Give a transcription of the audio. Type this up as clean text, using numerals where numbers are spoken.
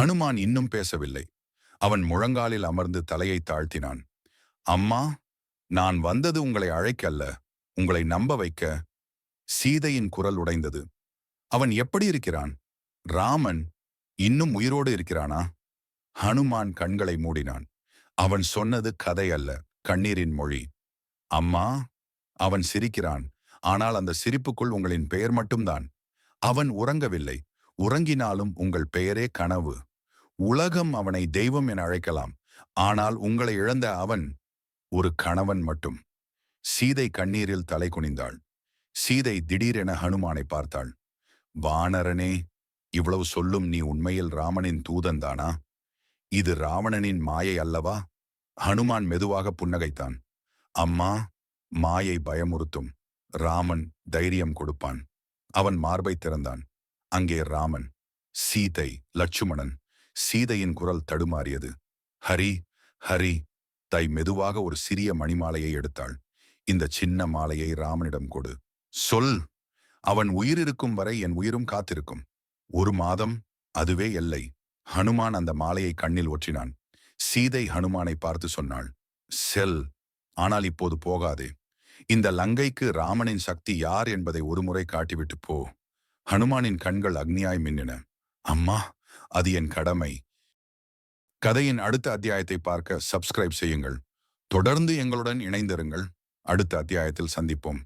ஹனுமான் இன்னும் பேசவில்லை. அவன் முழங்காலில் அமர்ந்து தலையை தாழ்த்தினான். அம்மா, நான் வந்தது உங்களை அழைக்க அல்ல, உங்களை நம்ப வைக்க. சீதையின் குரல் உடைந்தது. அவன் எப்படி இருக்கிறான்? ராமன் இன்னும் உயிரோடு இருக்கிறானா? ஹனுமான் கண்களை மூடினான். அவன் சொன்னது கதை அல்ல, கண்ணீரின் மொழி. அம்மா, அவன் சிரிக்கிறான். ஆனால் அந்த சிரிப்புக்குள் உங்களின் பெயர் மட்டும்தான். அவன் உறங்கவில்லை. உறங்கினாலும் உங்கள் பெயரே கனவு. உலகம் அவனை தெய்வம் என அழைக்கலாம். ஆனால் உங்களை இழந்த அவன் ஒரு கணவன் மட்டும். சீதை கண்ணீரில் தலை குனிந்தாள். சீதை திடீரென ஹனுமானை பார்த்தாள். வானரனே, இவ்வளவு சொல்லும் நீ உண்மையில் ராமனின் தூதன்தானா? இது ராவணனின் மாயை அல்லவா? ஹனுமான் மெதுவாக புன்னகைத்தான். அம்மா, மாயை பயமுறுத்தும். ராமன் தைரியம் கொடுப்பான். அவன் மார்பை திறந்தான். அங்கே ராமன், சீதை, லட்சுமணன். சீதையின் குரல் தடுமாறியது. ஹரி, ஹரி. தை மெதுவாக ஒரு சிறிய மணிமாலையை எடுத்தாள். இந்த சின்ன மாலையை ராமனிடம் கொடு. சொல். அவன் உயிர் இருக்கும் வரை என் உயிரும் காத்திருக்கும். 1 மாதம், அதுவே எல்லை. ஹனுமான் அந்த மாலையை கண்ணில் ஒற்றினான். சீதை ஹனுமானை பார்த்து சொன்னாள், செல். ஆனால் இப்போது போகாதே. இந்த லங்கைக்கு ராமனின் சக்தி யார் என்பதை ஒருமுறை காட்டிவிட்டு போ. ஹனுமானின் கண்கள் அக்னியாய் மின்னின. அம்மா, அது என் கடமை. கதையின் அடுத்த அத்தியாயத்தை பார்க்க சப்ஸ்கிரைப் செய்யுங்கள். தொடர்ந்து எங்களுடன் இணைந்திருங்கள். அடுத்த அத்தியாயத்தில் சந்திப்போம்.